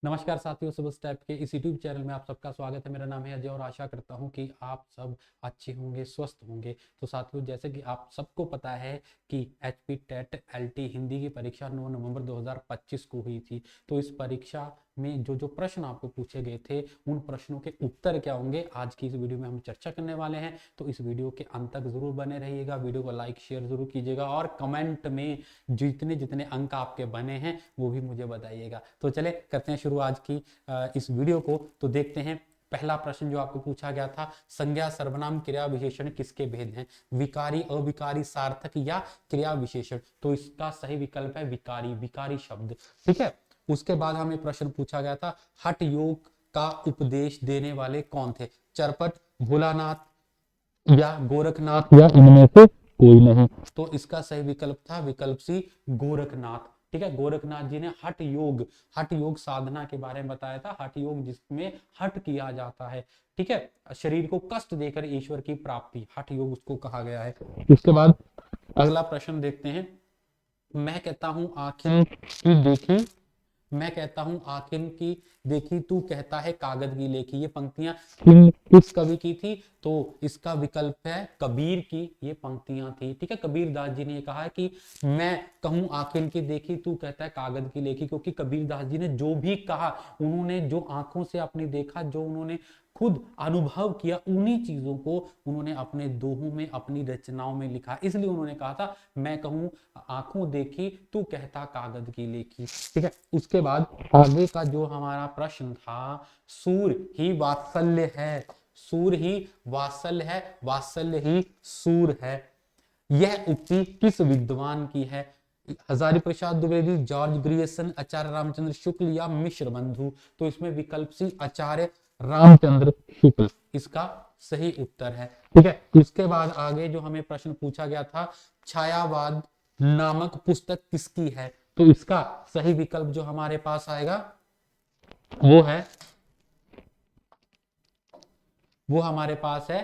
नमस्कार साथियों, सुबह स्टेप के इस यूट्यूब चैनल में आप सबका स्वागत है। मेरा नाम है अजय और आशा करता हूं कि आप सब अच्छे होंगे, स्वस्थ होंगे। तो साथियों, जैसे कि आप सबको पता है कि एचपी टेट एलटी हिंदी की परीक्षा 9 नवंबर 2025 को हुई थी। तो इस परीक्षा में जो जो प्रश्न आपको पूछे गए थे, उन प्रश्नों के उत्तर क्या होंगे, आज की इस वीडियो में हम चर्चा करने वाले हैं। तो इस वीडियो के अंत तक जरूर बने रहिएगा, वीडियो को लाइक शेयर जरूर कीजिएगा और कमेंट में जितने जितने अंक आपके बने हैं वो भी मुझे बताइएगा। तो चले करते हैं शुरू आज की इस वीडियो को। तो देखते हैं पहला प्रश्न जो आपको पूछा गया था, संज्ञा सर्वनाम क्रिया विशेषण किसके भेद हैं? विकारी, अविकारी, सार्थक या क्रिया विशेषण? तो इसका सही विकल्प है विकारी, विकारी शब्द। ठीक है। उसके बाद हमें प्रश्न पूछा गया था, हठ योग का उपदेश देने वाले कौन थे? चरपट, भोलानाथ या गोरखनाथ या इनमें से कोई नहीं? तो इसका सही विकल्प था विकल्प सी, गोरखनाथ। ठीक है। गोरखनाथ जी ने हठ योग साधना के बारे में बताया था। हठ योग जिसमें हठ किया जाता है, ठीक है, शरीर को कष्ट देकर ईश्वर की प्राप्ति, हठ योग उसको कहा गया है। उसके बाद अगला प्रश्न देखते हैं। मैं कहता हूं आंखें की देखी, मैं कहता हूं आखिर की देखी, तू कहता है कागज की लेखी। ये पंक्तियां किस कवि की थी? तो इसका विकल्प है कबीर की ये पंक्तियां थी। ठीक है। कबीर दास जी ने ये कहा है कि मैं कहूं आखिर की देखी, तू कहता है कागज की लेखी। क्योंकि कबीर दास जी ने जो भी कहा, उन्होंने जो आंखों से अपनी देखा, जो उन्होंने खुद अनुभव किया, उन्हीं चीजों को उन्होंने अपने दोहों में, अपनी रचनाओं में लिखा। इसलिए उन्होंने कहा था मैं कहूं आंखों देखी, तू कहता कागज की लेखी। ठीक है। उसके बाद आगे का जो हमारा प्रश्न था, सूर ही वात्सल्य है, सूर ही वात्सल्य है, वात्सल्य ही सूर है, यह उक्ति किस विद्वान की है? हजारी प्रसाद द्विवेदी, जॉर्ज ग्रियर्सन, आचार्य रामचंद्र शुक्ल या मिश्र बंधु? तो इसमें विकल्प सी, आचार्य रामचंद्र शुक्ल इसका सही उत्तर है। ठीक है। उसके बाद आगे जो हमें प्रश्न पूछा गया था, छायावाद नामक पुस्तक किसकी है? तो इसका सही विकल्प जो हमारे पास आएगा वो है, वो हमारे पास है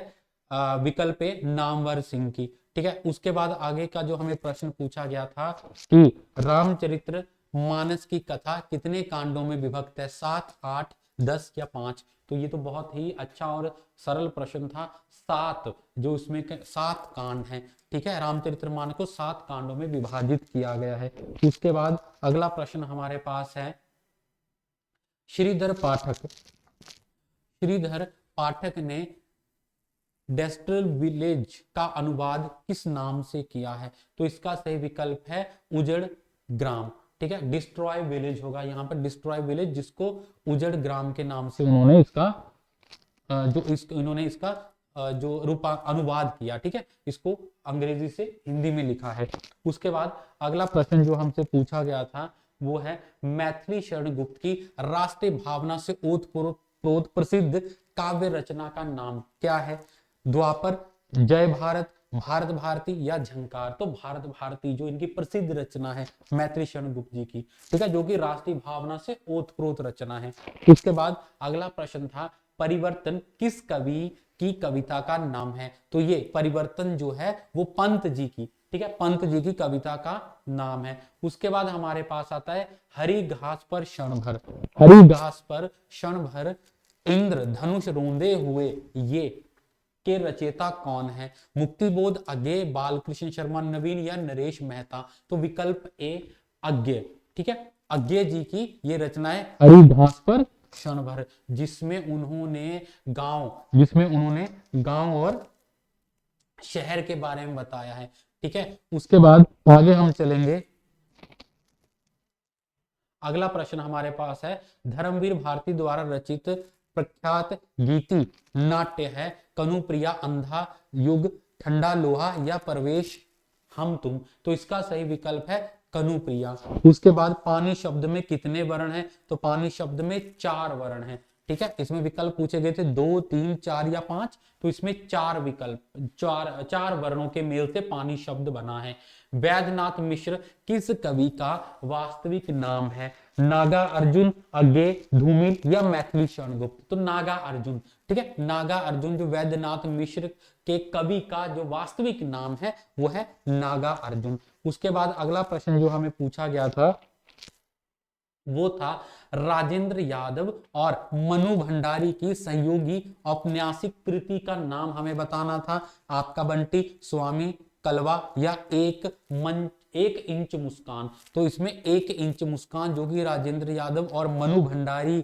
विकल्प ए नामवर सिंह की। ठीक है। उसके बाद आगे का जो हमें प्रश्न पूछा गया था कि रामचरित्र मानस की कथा कितने कांडों में विभक्त है? 7, 8, 10 या 5? तो ये तो बहुत ही अच्छा और सरल प्रश्न था। 7, जो इसमें 7 कांड हैं। ठीक है। रामचरित्र मानस को 7 कांडों में विभाजित किया गया है। उसके बाद अगला प्रश्न हमारे पास है, श्रीधर पाठक, श्रीधर पाठक ने डेस्ट्रल विलेज का अनुवाद किस नाम से किया है? तो इसका सही विकल्प है उजड़ ग्राम। ठीक है। डिस्ट्रॉय विलेज होगा यहाँ पर, डिस्ट्रॉय विलेज, जिसको उजड़ ग्राम के नाम से उन्होंने इसका इन्होंने इसका जो रूपा अनुवाद किया। ठीक है। इसको अंग्रेजी से हिंदी में लिखा है। उसके बाद अगला प्रश्न जो हमसे पूछा गया था वो है, मैथिली शरण गुप्त की राष्ट्रीय भावना से ओतप्रोत प्रसिद्ध काव्य रचना का नाम क्या है? द्वापर, जय भारत, भारत भारती या झंकार? तो भारत भारती जो इनकी प्रसिद्ध रचना है मैथिली शरण गुप्त जी की। ठीक है। जो कि राष्ट्रीय भावना से ओतप्रोत रचना है। उसके बाद अगला प्रश्न था, परिवर्तन किस कवि की कविता का नाम है? तो ये परिवर्तन जो है वो पंत जी की, ठीक है, पंत जी की कविता का नाम है। उसके बाद हमारे पास आता है, हरी घास पर क्षण भर, हरी घास पर क्षण भर इंद्र धनुष रोंदे हुए, ये के रचयिता कौन है? मुक्तिबोध, अज्ञे, बालकृष्ण शर्मा, नवीन या नरेश मेहता? तो विकल्प ए अज्ञे। ठीक है। अज्ञे जी की ये रचनाएं हरी घास पर क्षण भर, जिसमें उन्होंने गांव और शहर के बारे में बताया है। ठीक है। उसके बाद आगे हम चलेंगे। अगला प्रश्न हमारे पास है, धर्मवीर भारती द्वारा रचित प्रख्यात गीति नाट्य है कनुप्रिया, अंधा युग, ठंडा लोहा या प्रवेश हम तुम? तो इसका सही विकल्प है कनुप्रिया। उसके बाद पानी शब्द में कितने वर्ण हैं? तो पानी शब्द में 4 वर्ण हैं। ठीक है। इसमें विकल्प पूछे गए थे 2, 3, 4 या 5। तो इसमें 4 विकल्प, चार वर्णों के मेल से पानी शब्द बना है। वैद्यनाथ मिश्र किस कवि का वास्तविक नाम है? नागा अर्जुन, अज्ञे, धूमिल या मैथिली शरण गुप्त? तो नागा अर्जुन। ठीक है। नागा अर्जुन जो वैद्यनाथ मिश्र के कवि का जो वास्तविक नाम है वो है नागा अर्जुन। उसके बाद अगला प्रश्न जो हमें पूछा गया था वो था राजेंद्र यादव और मनु भंडारी की सहयोगी औपन्यासिक कृति का नाम हमें बताना था। आपका बंटी, स्वामी, कलवा या एक इंच मुस्कान। तो इसमें एक इंच मुस्कान जो कि राजेंद्र यादव और मनु भंडारी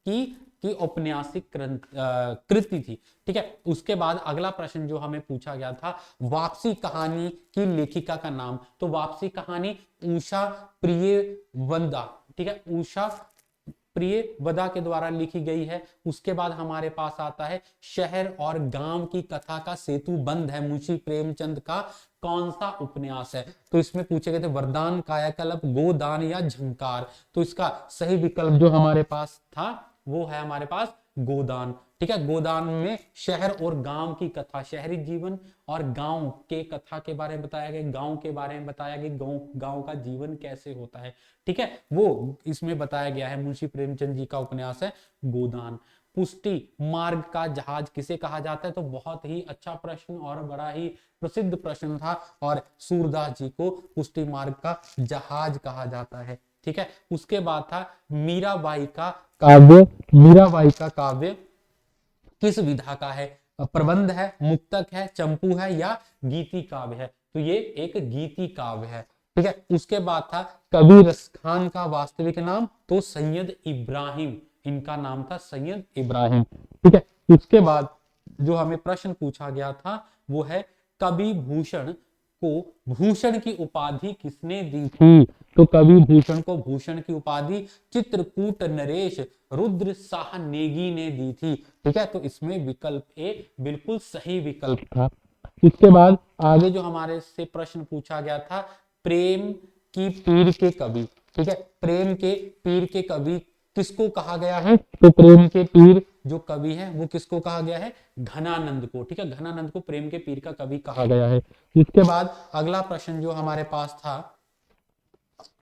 की औपन्यासिक कृति थी। ठीक है, उसके बाद अगला प्रश्न जो हमें पूछा गया था, वापसी कहानी की लेखिका का नाम। तो वापसी कहानी उषा प्रियवदा, ठीक है, उषा प्रियवदा के द्वारा लिखी गई है। उसके बाद हमारे पास आता है शहर और गांव की कथा का सेतु बंद है, मुंशी प्रेमचंद का कौन सा उपन्यास है। तो इसमें पूछे गए थे वरदान, कायाकल्प, गोदान या झंकार। तो इसका सही विकल्प जो हमारे पास था वो है हमारे पास गोदान। ठीक है, गोदान में शहर और गांव की कथा, शहरी जीवन और गांव के कथा के बारे में बताया गया, गांव के बारे में बताया गया, गांव का जीवन कैसे होता है। ठीक है, वो इसमें बताया गया है, मुंशी प्रेमचंद जी का उपन्यास है गोदान। पुष्टि मार्ग का जहाज किसे कहा जाता है। तो बहुत ही अच्छा प्रश्न और बड़ा ही प्रसिद्ध प्रश्न था, और सूरदास जी को पुष्टि मार्ग का जहाज कहा जाता है। ठीक है, उसके बाद था मीराबाई का काव्य। मीराबाई का काव्य किस विधा का है। प्रबंध है, मुक्तक है, चंपू है या गीति काव्य है। तो ये एक गीति काव्य है। ठीक है, उसके बाद था कबीर रस खान का वास्तविक नाम। तो सैयद इब्राहिम, इनका नाम था सैयद इब्राहिम। ठीक है, उसके बाद जो हमें प्रश्न पूछा गया था वो है कवि भूषण को भूषण की उपाधि किसने दी थी। तो कवि भूषण को भूषण की उपाधि चित्रकूट नरेश रुद्र शाह नेगी ने दी थी। ठीक है, तो इसमें विकल्प ए बिल्कुल सही विकल्प था। इसके बाद आगे जो हमारे से प्रश्न पूछा गया था, प्रेम की पीर के कवि। ठीक है, प्रेम के पीर के कवि किसको कहा गया है। तो प्रेम के पीर जो कवि है वो किसको कहा गया है, घनानंद को। ठीक है, घनानंद को प्रेम के पीर का कवि कहा गया है। इसके बाद अगला प्रश्न जो हमारे पास था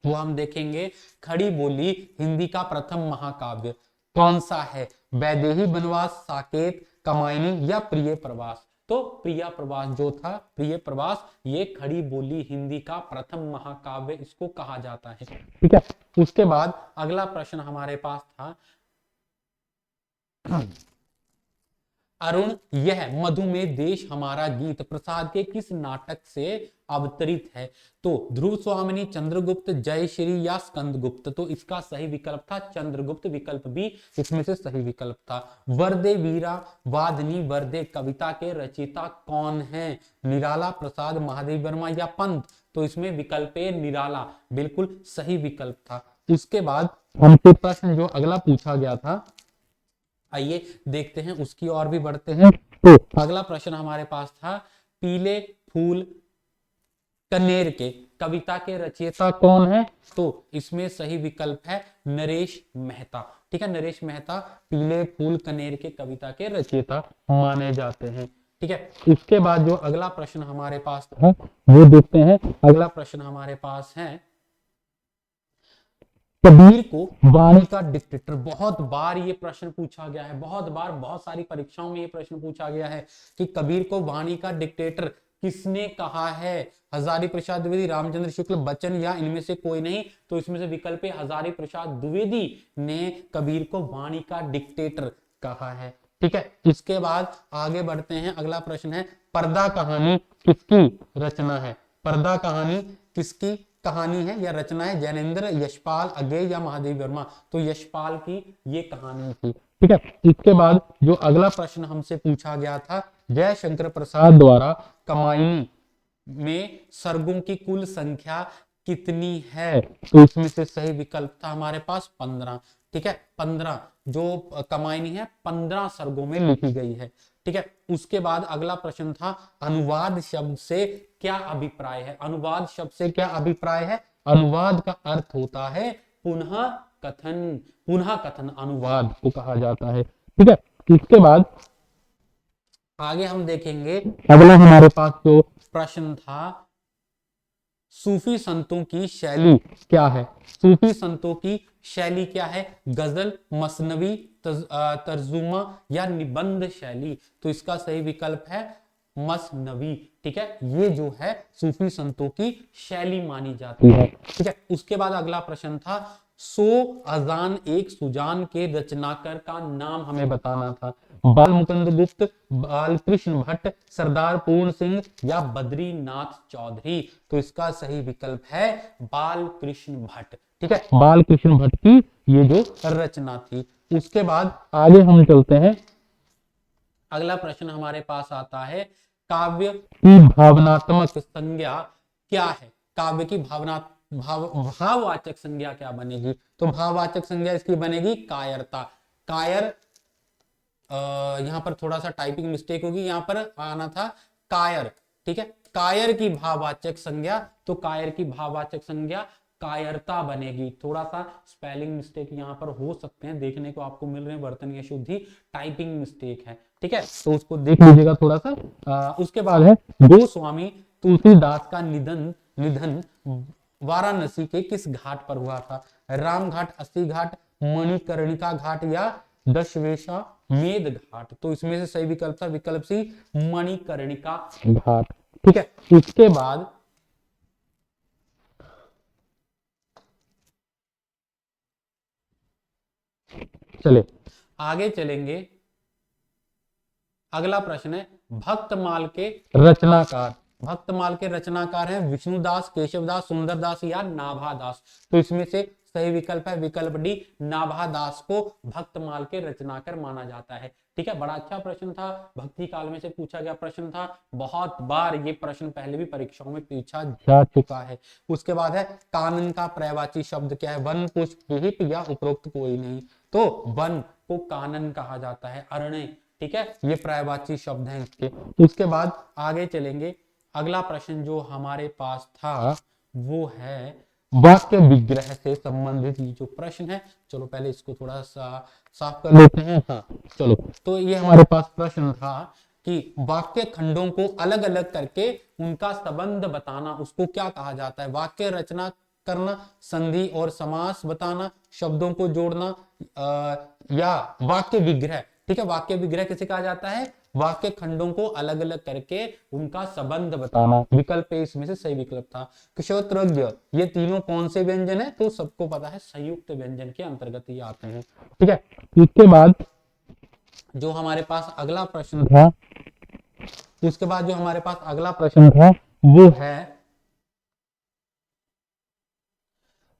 वो हम देखेंगे, खड़ी बोली हिंदी का प्रथम महाकाव्य कौन सा है। वैदेही वनवास, साकेत, कमायनी या प्रिय प्रवास। तो प्रिय प्रवास जो था, प्रिय प्रवास, ये खड़ी बोली हिंदी का प्रथम महाकाव्य इसको कहा जाता है। ठीक है, उसके बाद अगला प्रश्न हमारे पास था, अरुण यह मधुमेह देश हमारा गीत प्रसाद के किस नाटक से अवतरित है। तो ध्रुव स्वामिनी, चंद्रगुप्त, जयश्री या स्कंदगुप्त। तो इसका सही विकल्प था चंद्रगुप्त, विकल्प भी इसमें से सही विकल्प था। वरदे वीरा वादनी वरदे कविता के रचयिता कौन है। निराला, प्रसाद, महादेव वर्मा या पंत। तो इसमें विकल्प ए निराला बिल्कुल सही विकल्प था। उसके बाद हमसे प्रश्न जो अगला पूछा गया था, आइए देखते हैं, उसकी ओर भी बढ़ते हैं। तो अगला प्रश्न हमारे पास था, पीले फूल कनेर के कविता के रचयिता कौन है। तो इसमें सही विकल्प है नरेश मेहता। ठीक है, नरेश मेहता पीले फूल कनेर के कविता के रचयिता माने जाते हैं। ठीक है, उसके बाद जो अगला प्रश्न हमारे पास था वो देखते हैं। अगला प्रश्न हमारे पास है, कबीर को वाणी का डिक्टेटर। बहुत बार ये प्रश्न पूछा गया है, बहुत बार बहुत सारी परीक्षाओं में ये प्रश्न पूछा गया है कि कबीर को वाणी का डिक्टेटर किसने कहा है। हजारी प्रसाद द्विवेदी, रामचंद्र शुक्ल, बच्चन या इनमें से कोई नहीं। तो इसमें से विकल्प है हजारी प्रसाद द्विवेदी ने कबीर को वाणी का डिक्टेटर कहा है। ठीक है, इसके बाद आगे बढ़ते हैं। अगला प्रश्न है, पर्दा कहानी किसकी रचना है। पर्दा कहानी किसकी कहानी है या रचना है। जैनेन्द्र, यशपाल, अगेय या महादेव वर्मा। तो यशपाल की ये कहानी थी। ठीक है, इसके बाद जो अगला प्रश्न हमसे पूछा गया था, जयशंकर प्रसाद द्वारा कमायनी में सर्गों की कुल संख्या कितनी है। तो इसमें से सही विकल्प था हमारे पास 15। ठीक है, 15 जो कमायनी है 15 सर्गों में लिखी गई है। ठीक है, उसके बाद अगला प्रश्न था, अनुवाद शब्द से क्या अभिप्राय है। अनुवाद शब्द से क्या अभिप्राय है। अनुवाद का अर्थ होता है पुनः कथन। पुनः कथन अनुवाद को कहा जाता है। ठीक है, इसके बाद आगे हम देखेंगे, अगला हमारे पास जो प्रश्न था, सूफी संतों की शैली क्या है। सूफी संतों की शैली क्या है। गजल, मसनवी, तर्जुमा या निबंध शैली। तो इसका सही विकल्प है मसनवी। ठीक है, ये जो है सूफी संतों की शैली मानी जाती है। ठीक है, उसके बाद अगला प्रश्न था, सो अजान एक सुजान के रचनाकार का नाम हमें बताना था। बाल मुकुंद गुप्त, बाल कृष्ण भट्ट, सरदार पूर्ण सिंह या बद्रीनाथ चौधरी। तो इसका सही विकल्प है बाल कृष्ण भट्ट। ठीक है, बाल कृष्ण भट्ट की ये जो रचना थी। उसके बाद आगे हम चलते हैं। अगला प्रश्न हमारे पास आता है, काव्य की भावनात्मक संज्ञा क्या है? काव्य की भाववाचक संज्ञा क्या बनेगी? तो भाववाचक संज्ञा इसकी बनेगी कायरता। कायर, यहां पर थोड़ा सा टाइपिंग मिस्टेक होगी, यहां पर आना था कायर। ठीक है, कायर की भाववाचक संज्ञा, तो कायर की भाववाचक संज्ञा कायरता बनेगी। थोड़ा सा स्पेलिंग मिस्टेक यहाँ पर हो सकते हैं, देखने को आपको मिल रहे हैं, वर्तनीय शुद्धि टाइपिंग मिस्टेक है। ठीक है, तो उसको देख लीजिएगा थोड़ा सा। उसके बाद है, गोस्वामी तुलसीदास का निधन निधन वाराणसी के किस घाट पर हुआ था? राम घाट, अस्सी घाट, मणिकर्णिका घाट या दशवेशा मेद घाट। तो इसमें से सही विकल्प था विकल्प सी, मणिकर्णिका घाट। ठीक है, उसके बाद चले आगे चलेंगे। अगला प्रश्न है, भक्तमाल के रचनाकार। भक्तमाल के रचनाकार हैं विष्णुदास, केशवदास, सुंदरदास या नाभादास। तो इसमें से सही विकल्प है विकल्प डी, नाभादास को भक्तमाल के रचनाकार माना जाता है। ठीक है, बड़ा अच्छा प्रश्न था, भक्ति काल में से पूछा गया प्रश्न था, बहुत बार ये प्रश्न पहले भी परीक्षाओं में पूछा जा चुका है। उसके बाद है, कानन का पर्यायवाची शब्द क्या है? वन, पुष्प, विहिप या उपरोक्त कोई नहीं। तो वन को कानन कहा जाता है, अरण्य। ठीक है, ये पर्यायवाची शब्द हैं इसके। उसके बाद आगे चलेंगे। अगला प्रश्न जो हमारे पास था वो है वाक्य विग्रह से संबंधित ये जो प्रश्न है। चलो पहले इसको थोड़ा सा साफ कर लेते हैं। हाँ चलो, तो ये हमारे पास प्रश्न था कि वाक्य खंडों को अलग अलग करके उनका संबंध बताना, उसको क्या कहा जाता है? वाक्य रचना करना, संधि और समास बताना, शब्दों को जोड़ना, या वाक्य विग्रह। ठीक है, वाक्य विग्रह किसे कहा जाता है? वाक्य खंडों को अलग अलग करके उनका संबंध बताना। विकल्प ए इसमें से सही विकल्प था। कुशोत्रज्ञ, ये तीनों कौन से व्यंजन है? तो सबको पता है संयुक्त व्यंजन के अंतर्गत ये आते हैं। ठीक है, उसके बाद जो हमारे पास अगला प्रश्न था, उसके बाद जो हमारे पास अगला प्रश्न था वो है,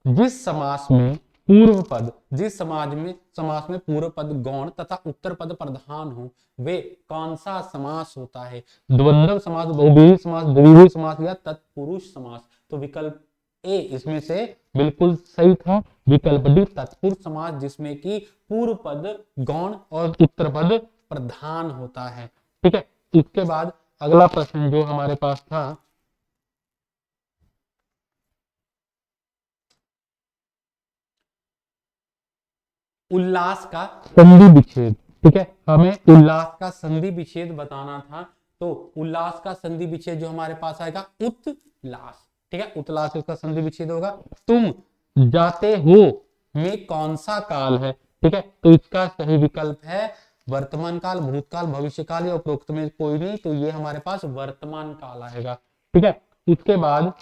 जिस समास में पूर्व पद, जिस समास में पूर्व पद गौण तथा उत्तर पद प्रधान हो, वे कौन सा समास होता है? द्वंद्व समास, बहुव्रीहि समास, द्विव्रीहि समास या तत्पुरुष समास। तो विकल्प ए इसमें से बिल्कुल सही था, विकल्प डी तत्पुरुष समास, जिसमें कि पूर्व पद गौण और उत्तर पद प्रधान होता है। ठीक है, इसके बाद अगला प्रश्न जो हमारे पास था, उल्लास का संधि विच्छेद। ठीक है, हमें उल्लास का संधि विच्छेद बताना था। तो उल्लास का संधि विच्छेद जो हमारे पास आएगा उत्लास। ठीक है, उत्लास इसका संधि विच्छेद होगा। तुम जाते हो में कौन सा काल है? ठीक है, तो इसका सही विकल्प है वर्तमान काल, भूतकाल, भविष्य काल या उपरोक्त में कोई नहीं। तो ये हमारे पास वर्तमान काल आएगा। ठीक है, उसके बाद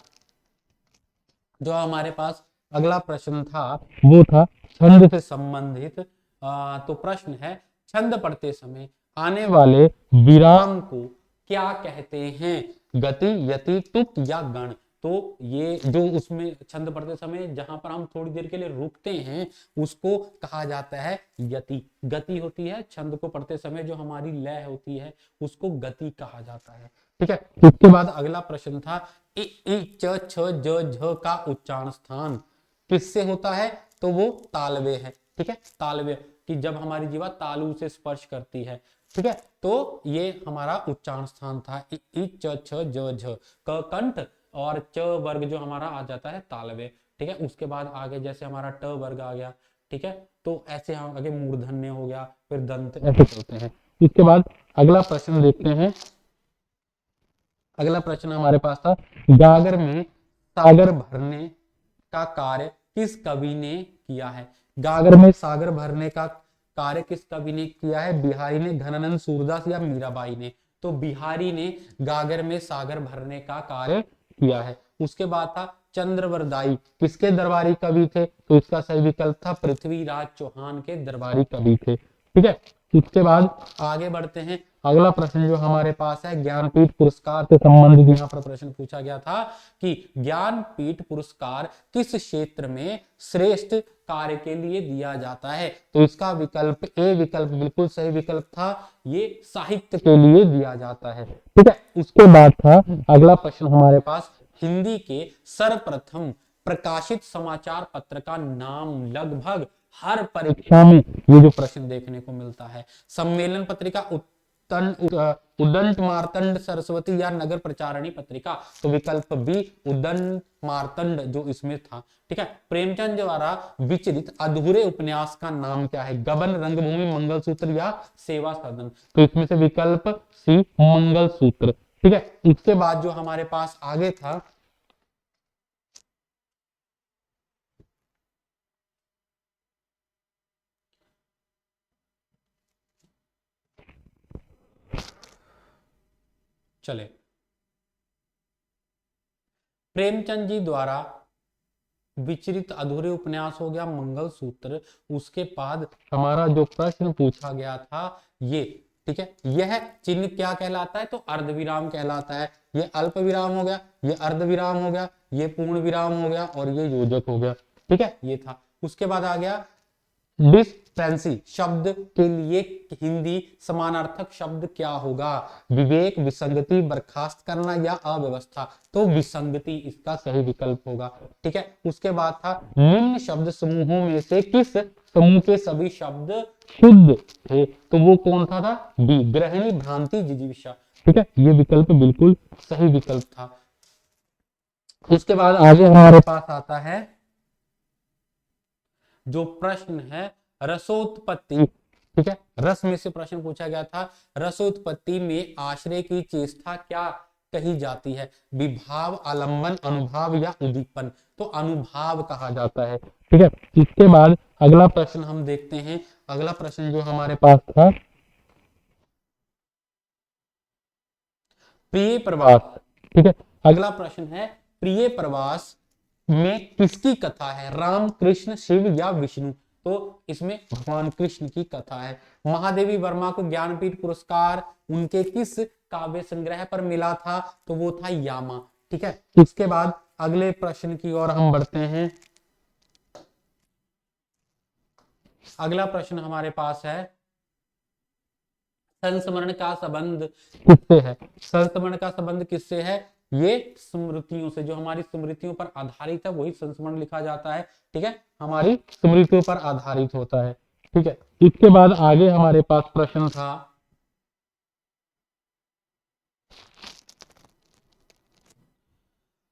जो हमारे पास अगला प्रश्न था वो था छंद से संबंधित। तो प्रश्न है, छंद पढ़ते समय आने वाले विराम को क्या कहते हैं? गति, यति, तुक या गण। तो ये जो उसमें छंद पढ़ते समय जहां पर हम थोड़ी देर के लिए रुकते हैं उसको कहा जाता है यति। गति होती है छंद को पढ़ते समय, जो हमारी लय होती है उसको गति कहा जाता है। ठीक है, उसके बाद अगला प्रश्न था, इ, च, छ, ज, झ का उच्चारण स्थान किससे होता है? तो वो तालव्य है। ठीक है, तालव्य कि जब हमारी जीवा तालु से स्पर्श करती है। ठीक है, तो ये हमारा उच्चारण स्थान था, इ, च, छ, ज, झ। क कंठ और च वर्ग जो हमारा आ जाता है तालव्य। ठीक है, उसके बाद आगे जैसे हमारा ट वर्ग आ गया। ठीक है, तो ऐसे हम आगे मूर्धन्य हो गया, फिर दंत, ऐसे चलते हैं। इसके बाद अगला प्रश्न देखते हैं। अगला प्रश्न हमारे पास था, गागर में सागर भरने का कार्य किस कवि ने किया है? गागर में सागर भरने का कार्य किस कवि ने किया है? बिहारी ने, घनानंद, सूरदास या मीराबाई ने। तो बिहारी ने गागर में सागर भरने का कार्य किया है। उसके बाद था, चंद्रवरदाई किसके दरबारी कवि थे? तो इसका सही विकल्प था पृथ्वीराज चौहान के दरबारी कवि थे। ठीक है, उसके बाद आगे बढ़ते हैं। अगला प्रश्न जो हमारे पास है ज्ञानपीठ पुरस्कार से संबंधित यहाँ पर प्रश्न पूछा गया था कि ज्ञानपीठ पुरस्कार किस क्षेत्र में श्रेष्ठ कार्य के लिए दिया जाता है? तो इसका विकल्प ए विकल्प बिल्कुल सही विकल्प था, ये साहित्य के लिए दिया जाता है। ठीक है, उसके बाद था अगला प्रश्न हमारे पास हिंदी के सर्वप्रथम प्रकाशित समाचार पत्र का नाम। लगभग हर परीक्षा में ये जो प्रश्न देखने को मिलता है, सम्मेलन पत्रिका, उदंत मार्तंड सरस्वती या नगर प्रचारणी पत्रिका? तो विकल्प बी उदंत मार्तंड जो इसमें था। ठीक है, प्रेमचंद द्वारा विचलित अधूरे उपन्यास का नाम क्या है? गबन, रंगभूमि, मंगलसूत्र या सेवा सदन? तो इसमें से विकल्प सी मंगलसूत्र। ठीक है, इसके बाद जो हमारे पास आगे था चले प्रेमचंद जी द्वारा विचरित अधूरे उपन्यास हो गया मंगलसूत्र। उसके बाद हमारा जो प्रश्न पूछा गया था ये, ठीक है, यह चिन्ह क्या कहलाता है? तो अर्धविराम कहलाता है। ये अल्प विराम हो गया, ये अर्ध विराम हो गया, ये पूर्ण विराम हो गया और ये योजक हो गया। ठीक है, ये था। उसके बाद आ गया डिस्पेंसी शब्द के लिए हिंदी समानार्थक शब्द क्या होगा? विवेक, विसंगति, बर्खास्त करना या अव्यवस्था? तो विसंगति इसका सही विकल्प होगा। ठीक है, उसके बाद था निम्न शब्द समूहों में से किस समूह के सभी शब्द शुद्ध थे? तो वो कौन सा था? बी ग्रहणी, भ्रांति, जिजीविषा। ठीक है, ये विकल्प बिल्कुल सही विकल्प था। उसके बाद आगे हमारे पास आता है जो प्रश्न है रसोत्पत्ति। ठीक है, रस में से प्रश्न पूछा गया था। रसोत्पत्ति में आश्रय की चेष्टा क्या कही जाती है? विभाव, आलंबन, अनुभाव या उद्दीपन? तो अनुभाव कहा जाता है। ठीक है, इसके बाद अगला प्रश्न हम देखते हैं। अगला प्रश्न जो हमारे पास था प्रिय प्रवास। ठीक है, अगला प्रश्न है प्रिय प्रवास में किसकी कथा है? राम, कृष्ण, शिव या विष्णु? तो इसमें भगवान कृष्ण की कथा है। महादेवी वर्मा को ज्ञानपीठ पुरस्कार उनके किस काव्य संग्रह पर मिला था? तो वो था यामा। ठीक है, इसके बाद अगले प्रश्न की ओर हम बढ़ते हैं। अगला प्रश्न हमारे पास है संस्मरण का संबंध किससे है? संस्मरण का संबंध किससे है? ये स्मृतियों से, जो हमारी स्मृतियों पर आधारित है वही संस्मरण लिखा जाता है। ठीक है, हमारी स्मृतियों पर आधारित होता है। ठीक है, इसके बाद आगे हमारे पास प्रश्न था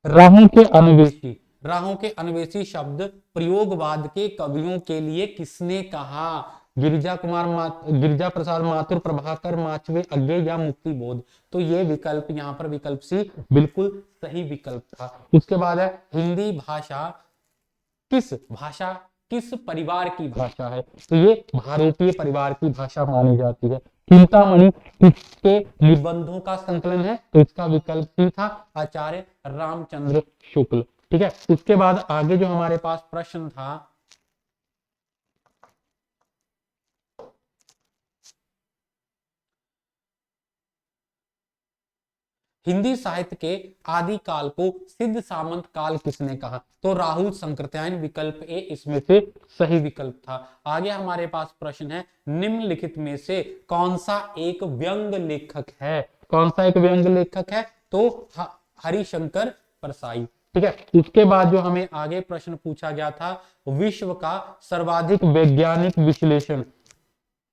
राहों के अन्वेषी। राहों के अन्वेषी शब्द प्रयोगवाद के कवियों के लिए किसने कहा? गिरिजा प्रसाद माथुर, प्रभाकर माचवे, अज्ञे या मुक्ति बोध? तो ये विकल्प यहाँ पर विकल्प सी बिल्कुल सही विकल्प था। उसके बाद है हिंदी भाषा किस परिवार की भाषा है? तो ये भारतीय परिवार की भाषा मानी जाती है। चिंतामणि किसके निबंधों का संकलन है? तो इसका विकल्प सी था आचार्य रामचंद्र शुक्ल। ठीक है, उसके बाद आगे जो हमारे पास प्रश्न था हिंदी साहित्य के आदि काल को सिद्ध सामंत काल किसने कहा? तो राहुल संकृत्यायन, विकल्प ए इसमें से सही विकल्प था। आगे हमारे पास प्रश्न है निम्नलिखित में से कौन सा एक व्यंग लेखक है? कौन सा एक व्यंग लेखक है? तो हरिशंकर परसाई। ठीक है, उसके बाद जो हमें आगे प्रश्न पूछा गया था विश्व का सर्वाधिक वैज्ञानिक विश्लेषण,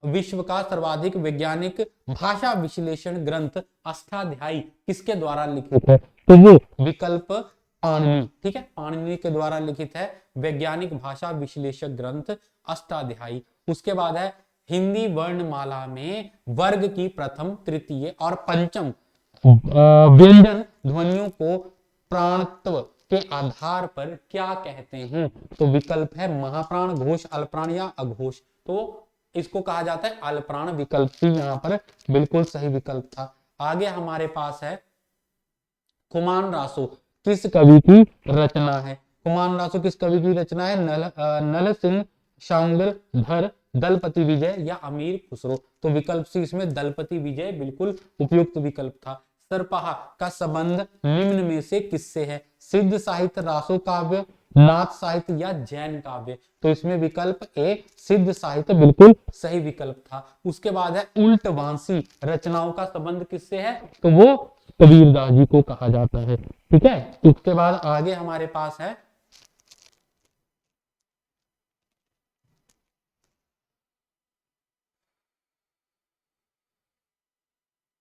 विश्व का सर्वाधिक वैज्ञानिक भाषा विश्लेषण ग्रंथ अष्टाध्यायी किसके द्वारा लिखित है? तो वो विकल्प पाणिनि। ठीक है, पाणिनि के द्वारा लिखित है वैज्ञानिक भाषा विश्लेषक ग्रंथ अष्टाध्यायी। उसके बाद है हिंदी वर्णमाला में वर्ग की प्रथम, तृतीय और पंचम व्यंजन ध्वनियों को प्राणत्व के आधार पर क्या कहते हैं? तो विकल्प है महाप्राण, घोष, अल्पप्राण या अघोष? तो इसको कहा जाता है अल्पप्राण। विकल्प सी यहाँ पर बिल्कुल सही विकल्प था। आगे हमारे पास है कुमान रासो किस कवि की रचना है? कुमार रासो किस कवि की रचना है? नल सिंह शांगधर, दलपति विजय या अमीर खुसरो? तो विकल्प सी इसमें दलपति विजय बिल्कुल उपयुक्त विकल्प था। सरपाहा का संबंध निम्न में से किससे है? सिद्ध साहित्य, रासो काव्य, नाथ साहित्य या जैन काव्य? तो इसमें विकल्प ए सिद्ध साहित्य बिल्कुल सही विकल्प था। उसके बाद है उल्टवांसी रचनाओं का संबंध किससे है? तो वो कबीरदास जी को कहा जाता है। ठीक है, उसके बाद आगे हमारे पास है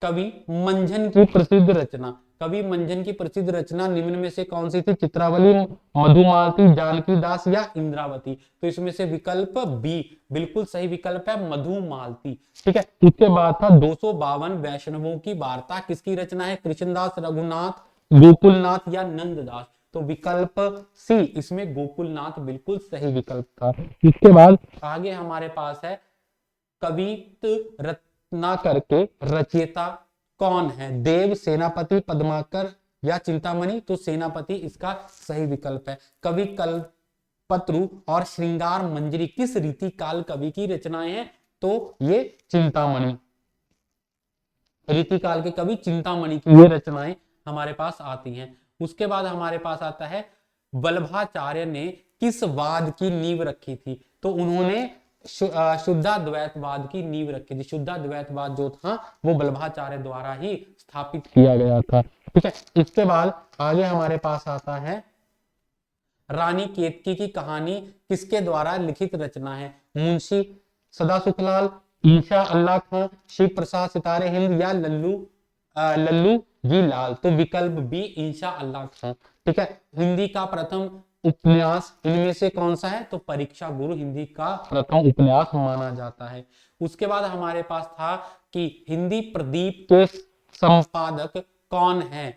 कवि मंझन की प्रसिद्ध रचना। कवि मंझन की प्रसिद्ध रचना निम्न में से कौन सी थी? चित्रावली, मधुमालती, जानकी दास या इंद्रावती? तो इसमें से विकल्प बी बिल्कुल सही विकल्प है, मधुमालती। ठीक है, उसके बाद था 252 वैष्णवों की वार्ता किसकी रचना है? कृष्णदास, रघुनाथ, गोकुलनाथ या नंददास? तो विकल्प सी इसमें गोकुलनाथ बिल्कुल सही विकल्प था। इसके बाद आगे हमारे पास है कवित रत्नाकर के रचयिता कौन है? देव, सेनापति, पद्माकर या चिंतामणि? तो सेनापति इसका सही विकल्प है। कवि कल्पतरु और श्रृंगार मंजरी किस रीति काल कवि की रचनाएं हैं? तो ये चिंतामणि, रीति काल के कवि चिंतामणि की ये रचनाएं हमारे पास आती हैं। उसके बाद हमारे पास आता है वल्लभाचार्य ने किस वाद की नींव रखी थी? तो उन्होंने शुद्धाद्वैतवाद की नींव रखी थी। शुद्धाद्वैतवाद जो था वो वल्लभाचार्य द्वारा ही स्थापित किया गया था। ठीक है, इसके बाद आगे हमारे पास आता है रानी केतकी की कहानी किसके द्वारा लिखित रचना है? मुंशी सदा सुखलाल, ईशा अल्लाह खां, शिव प्रसाद सितारे हिंद या लल्लू जी लाल? तो विकल्प बी ईशा अल्लाह खां। ठीक है, हिंदी का प्रथम उपन्यास इनमें से कौन सा है? तो परीक्षा गुरु हिंदी का प्रथम उपन्यास माना जाता है। उसके बाद हमारे पास था कि हिंदी प्रदीप के संपादक कौन है?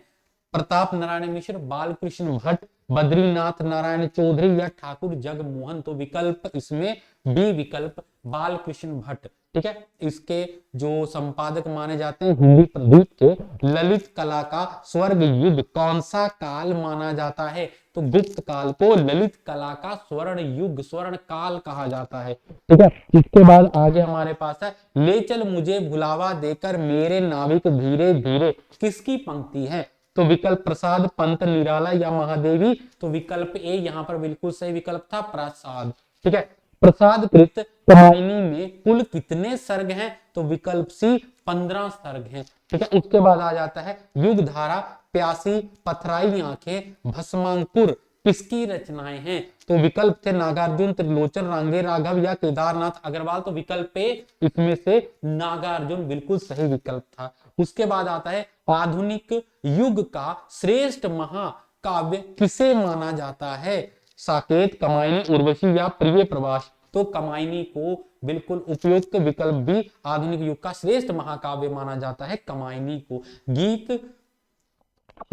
प्रताप नारायण मिश्र, बालकृष्ण भट्ट, बद्रीनाथ नारायण चौधरी या ठाकुर जगमोहन? तो विकल्प इसमें बी विकल्प बालकृष्ण भट्ट। ठीक है, इसके जो संपादक माने जाते हैं हिंदी प्रदीप के ललित कला का स्वर्ग युग कौन सा काल माना जाता है? तो गुप्त काल को ललित कला का स्वर्ण युग, स्वर्ण काल कहा जाता है। ठीक है, इसके बाद आगे हमारे पास है ले चल मुझे भुलावा देकर मेरे नाविक धीरे धीरे किसकी पंक्ति है? तो विकल्प प्रसाद, पंत, निराला या महादेवी? तो विकल्प ए यहाँ पर बिल्कुल सही विकल्प था, प्रसाद। ठीक है, प्रसाद कृत कमायनी में कुल कितने सर्ग हैं? तो विकल्प सी 15 सर्ग हैं। ठीक है, उसके बाद आ जाता है युग धारा, प्यासी, पथराई आंखें, भस्मांकुर किसकी रचनाएं हैं? तो विकल्प थे नागार्जुन, त्रिलोचन, रांगे राघव या केदारनाथ अग्रवाल? तो विकल्प ए इसमें से नागार्जुन बिल्कुल सही विकल्प था। उसके बाद आता है आधुनिक युग का श्रेष्ठ महाकाव्य किसे माना जाता है? साकेत, कमायनी, उर्वशी या प्रिय प्रवास? तो कमायनी को बिल्कुल उपयुक्त विकल्प भी आधुनिक युग का श्रेष्ठ महाकाव्य माना जाता है कमायनी को। गीत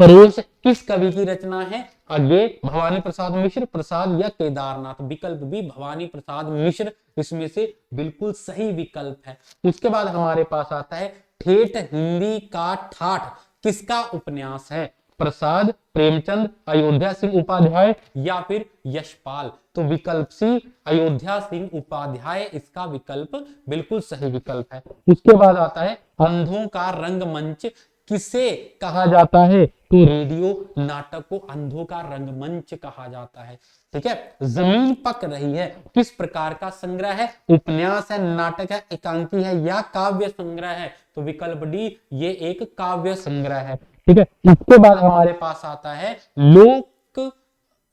परेश किस कवि की रचना है? आगे भवानी प्रसाद मिश्र, प्रसाद या केदारनाथ? विकल्प भी भवानी प्रसाद मिश्र इसमें से बिल्कुल सही विकल्प है। उसके बाद हमारे पास आता है ठेठ हिंदी का ठाठ किसका उपन्यास है? प्रसाद, प्रेमचंद, अयोध्या सिंह उपाध्याय या फिर यशपाल? तो विकल्प सी अयोध्या सिंह उपाध्याय इसका विकल्प बिल्कुल सही विकल्प है। उसके बाद आता है अंधों का रंगमंच किसे कहा जाता है? तो रेडियो नाटक को अंधों का रंगमंच कहा जाता है। ठीक है, जमीन पक रही है किस प्रकार का संग्रह है? उपन्यास है, नाटक है, एकांकी है या काव्य संग्रह है? तो विकल्प डी ये एक काव्य संग्रह है। ठीक है, इसके बाद हमारे पास आता है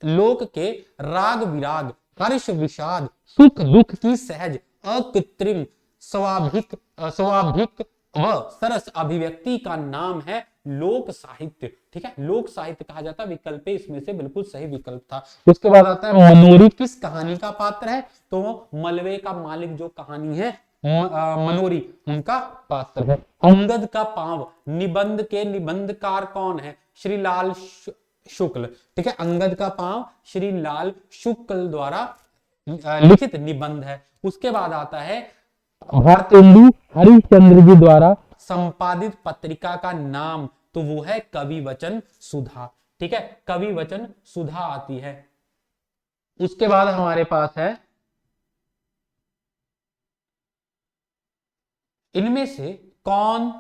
लोक के राग विराग, हर्ष विषाद, सुख दुख की सहज अकृत्रिम स्वाभाविक व सरस अभिव्यक्ति का नाम है लोक साहित्य। ठीक है, लोक साहित्य कहा जाता है। विकल्प इसमें से बिल्कुल सही विकल्प था। उसके बाद आता है मनोरी किस कहानी का पात्र है? तो मलबे का मालिक जो कहानी है मनोरी उनका पात्र है। अंगद का पांव निबंध के निबंधकार कौन है? श्री लाल शुक्ल। ठीक है, अंगद का पांव श्री लाल शुक्ल द्वारा लिखित निबंध है। उसके बाद आता है भारतेंदु हरिश्चंद्र जी द्वारा संपादित पत्रिका का नाम? तो वो है कवि वचन सुधा। ठीक है, कवि वचन सुधा आती है। उसके बाद हमारे पास है, इनमें से कौन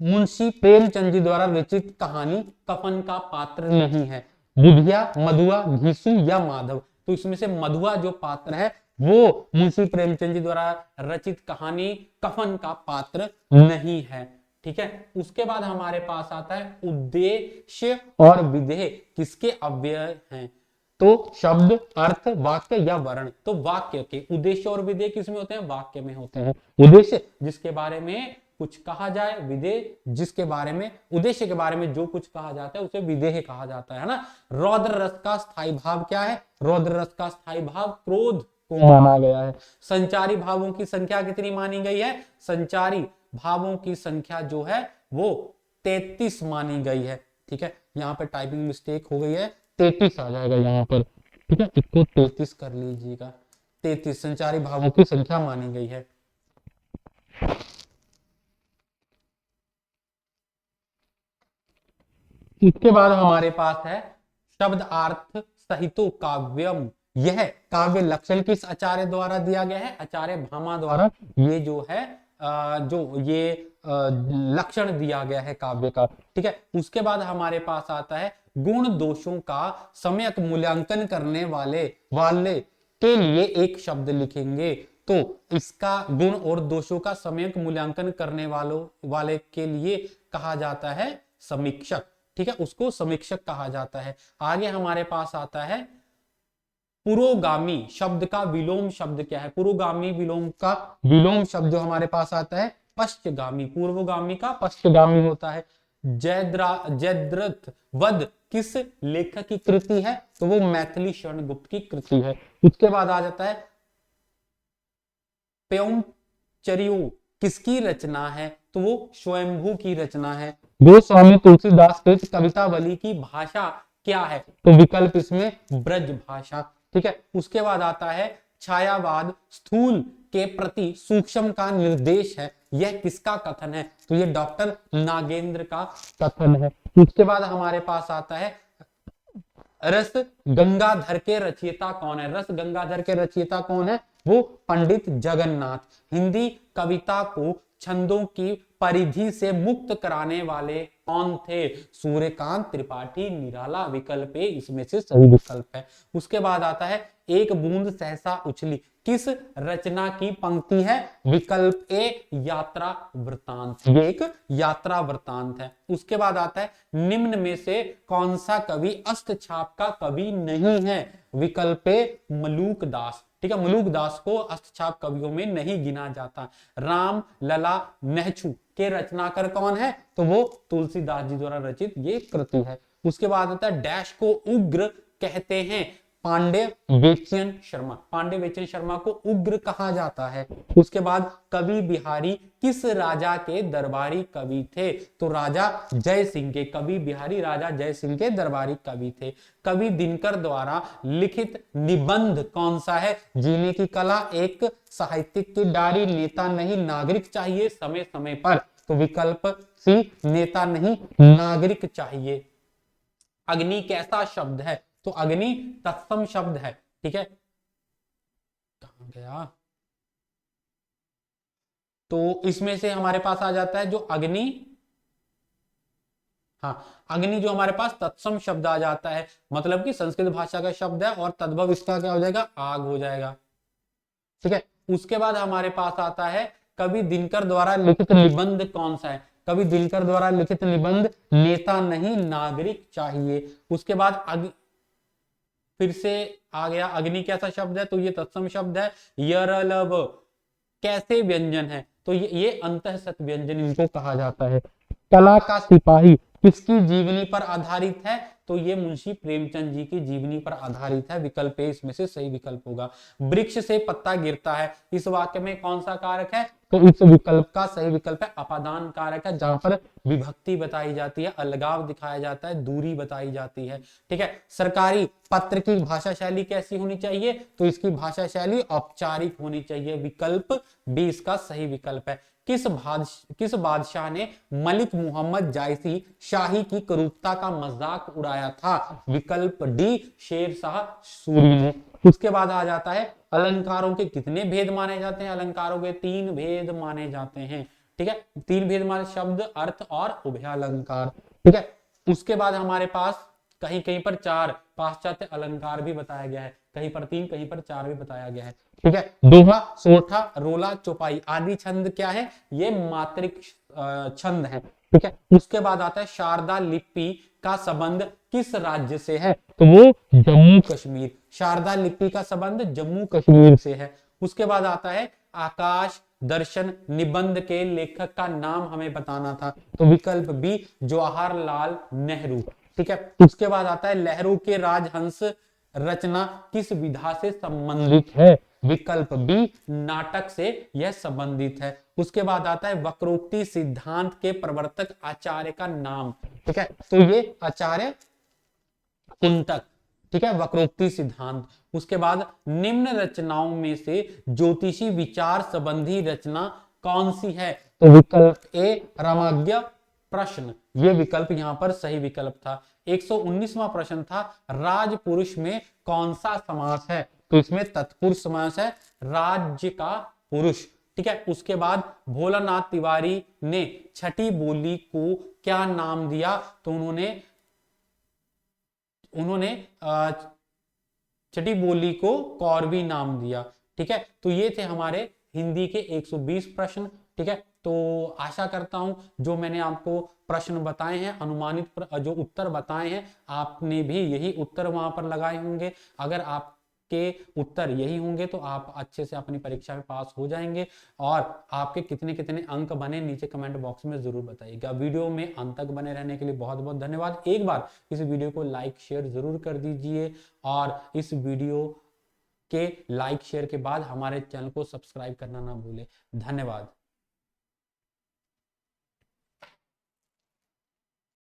मुंशी प्रेमचंद जी द्वारा रचित कहानी कफन का पात्र नहीं है? बुधिया, मधुआ, घीसू या माधव? तो इसमें से मधुआ जो पात्र है वो मुंशी प्रेमचंद जी द्वारा रचित कहानी कफन का पात्र नहीं है। ठीक है, उसके बाद हमारे पास आता है उद्देश्य और विधेय किसके अव्यय हैं? तो शब्द, अर्थ, वाक्य या वर्ण? तो वाक्य के। उद्देश्य और विधेय किसमें होते हैं? वाक्य में होते हैं। उद्देश्य जिसके बारे में कुछ कहा जाए, विधेय जिसके बारे में, उद्देश्य के बारे में जो कुछ कहा जाता है उसे विधेय कहा जाता है ना। रौद्र रस का स्थायी भाव क्या है? रौद्र रस का स्थायी भाव क्रोध को माना गया है। संचारी भावों की संख्या कितनी मानी गई है? संचारी भावों की संख्या जो है वो 33 मानी गई है। ठीक है, यहाँ पे टाइपिंग मिस्टेक हो गई है, 33 आ जाएगा यहाँ पर। ठीक है, इसको 33 कर लीजिएगा। 33 संचारी भावों की संख्या मानी गई है। इसके बाद हमारे पास है शब्दार्थ सहितो काव्यम। यह काव्य लक्षण किस आचार्य द्वारा दिया गया है? आचार्य भामा द्वारा ये जो है जो ये लक्षण दिया गया है काव्य का। ठीक है, उसके बाद हमारे पास आता है गुण दोषों का सम्यक मूल्यांकन करने वाले वाले के लिए एक शब्द लिखेंगे। तो इसका गुण और दोषों का सम्यक मूल्यांकन करने वाले के लिए कहा जाता है समीक्षक। ठीक है, उसको समीक्षक कहा जाता है। आगे हमारे पास आता है पुरोगामी शब्द का विलोम शब्द क्या है? पुरोगामी विलोम का विलोम शब्द जो हमारे पास आता है पश्चगामी। पूर्वगामी का पश्चगामी होता है। जयद्रथ वध किस लेखक की कृति है? तो वो मैथिली शरण गुप्त की कृति है। उसके बाद आ जाता है प्योमचर्यो किसकी रचना है? तो वो स्वयंभू की रचना है। गोस्वामी तुलसीदास कृत कवितावली की भाषा क्या है? तो विकल्प इसमें ब्रज भाषा। ठीक है, उसके बाद आता है छायावाद स्थूल के प्रति सूक्ष्म का निर्देश है। यह किसका कथन है? तो ये डॉक्टर नागेंद्र का कथन है। उसके बाद हमारे पास आता है रस गंगाधर के रचयिता कौन है? रस गंगाधर के रचयिता कौन है? वो पंडित जगन्नाथ। हिंदी कविता को छंदों की परिधि से मुक्त कराने वाले कौन थे? सूर्यकांत त्रिपाठी निराला। विकल्प ए इसमें से सही विकल्प है। उसके बाद आता है एक बूंद सहसा उछली किस रचना की पंक्ति है? विकल्प ए यात्रा वृतांत। ये एक यात्रा वृतांत है। उसके बाद आता है निम्न में से कौन सा कवि अष्टछाप का कवि नहीं है? विकल्प ए मलूक दास। ठीक है, मलूक दास को अष्टछाप कवियों में नहीं गिना जाता। राम लला नेहछू के रचनाकार कौन है? तो वो तुलसीदास जी द्वारा रचित ये कृति है। उसके बाद आता है डैश को उग्र कहते हैं? पांडे वेचियन शर्मा। पांडे वेचियन शर्मा को उग्र कहा जाता है। उसके बाद कवि बिहारी किस राजा के दरबारी कवि थे? तो राजा जय सिंह के। कवि बिहारी राजा जय सिंह के दरबारी कवि थे। कवि दिनकर द्वारा लिखित निबंध कौन सा है? जीने की कला एक साहित्यिक की डायरी नेता नहीं नागरिक चाहिए समय समय पर। तो विकल्प सी नेता नहीं नागरिक चाहिए। अग्नि कैसा शब्द है? तो अग्नि तत्सम शब्द है। ठीक है, कहां गया? तो इसमें से हमारे पास आ जाता है जो अग्नि, हाँ, अग्नि जो हमारे पास तत्सम शब्द आ जाता है, मतलब कि संस्कृत भाषा का शब्द है और तद्भव इसका क्या हो जाएगा? आग हो जाएगा। ठीक है, उसके बाद हमारे पास आता है कवि दिनकर द्वारा लिखित निबंध कौन सा है? कवि दिनकर द्वारा लिखित निबंध नेता नहीं नागरिक चाहिए। उसके बाद फिर से आ गया अग्नि कैसा शब्द है? तो ये तत्सम शब्द है। यरलव कैसे व्यंजन है? तो ये अंतःसत व्यंजन इनको कहा जाता है। कला का सिपाही किसकी जीवनी पर आधारित है? तो ये मुंशी प्रेमचंद जी की जीवनी पर आधारित है। विकल्प ए इसमें से सही विकल्प होगा। वृक्ष से पत्ता गिरता है, इस वाक्य में कौन सा कारक है? तो इस विकल्प का सही विकल्प है अपादान कारक है, जहां पर विभक्ति बताई जाती है, अलगाव दिखाया जाता है, दूरी बताई जाती है। ठीक है, सरकारी पत्र की भाषा शैली कैसी होनी चाहिए? तो इसकी भाषा शैली औपचारिक होनी चाहिए। विकल्प बी इसका सही विकल्प है। किस बादशाह ने मलिक मोहम्मद जायसी शाही की क्रूरता का मजाक उड़ाया था? विकल्प डी शेर शाह सूरी ने। उसके बाद आ जाता है अलंकारों के कितने भेद माने जाते हैं? अलंकारों के 3 भेद माने जाते हैं। ठीक है, 3 भेद माने शब्द, अर्थ और उभयालंकार। ठीक है, उसके बाद हमारे पास कहीं कहीं पर 4 पाश्चात्य अलंकार भी बताया गया है, कहीं पर 3 कहीं पर 4 भी बताया गया है। ठीक है, दोहा, सोठा, रोला, चौपाई आदि छंद क्या है? ये मात्रिक छंद है। ठीक है, उसके बाद आता है शारदा लिपि का संबंध किस राज्य से है? तो वो जम्मू कश्मीर। शारदा लिपि का संबंध जम्मू कश्मीर से है। उसके बाद आता है आकाश दर्शन निबंध के लेखक का नाम हमें बताना था, तो विकल्प बी जवाहरलाल नेहरू। ठीक है, उसके बाद आता है लहरू के राजहंस रचना किस विधा से संबंधित है? विकल्प बी नाटक से यह संबंधित है। उसके बाद आता है वक्रोक्ति सिद्धांत के प्रवर्तक आचार्य का नाम। ठीक है, तो ये आचार्य कुंतक। ठीक है, वक्रोक्ति सिद्धांत। उसके बाद निम्न रचनाओं में से ज्योतिषी विचार संबंधी रचना कौन सी है? तो विकल्प ए रामाज्ञ प्रश्न, ये विकल्प यहां पर सही विकल्प था। 119वां प्रश्न था राजपुरुष में कौन सा समास है? तो इसमें तत्पुरुष समास है, राज्य का पुरुष। ठीक है, उसके बाद भोलानाथ तिवारी ने छठी बोली को क्या नाम दिया? तो उन्होंने छठी बोली को कौरवी नाम दिया। ठीक है, तो ये थे हमारे हिंदी के 120 प्रश्न। ठीक है, तो आशा करता हूं जो मैंने आपको प्रश्न बताए हैं, अनुमानित जो उत्तर बताए हैं, आपने भी यही उत्तर वहां पर लगाए होंगे। अगर आपके उत्तर यही होंगे तो आप अच्छे से अपनी परीक्षा में पास हो जाएंगे। और आपके कितने कितने अंक बने नीचे कमेंट बॉक्स में जरूर बताइएगा। वीडियो में अंत तक बने रहने के लिए बहुत बहुत धन्यवाद। एक बार इस वीडियो को लाइक शेयर जरूर कर दीजिए और इस वीडियो के लाइक शेयर के बाद हमारे चैनल को सब्सक्राइब करना ना भूलें। धन्यवाद।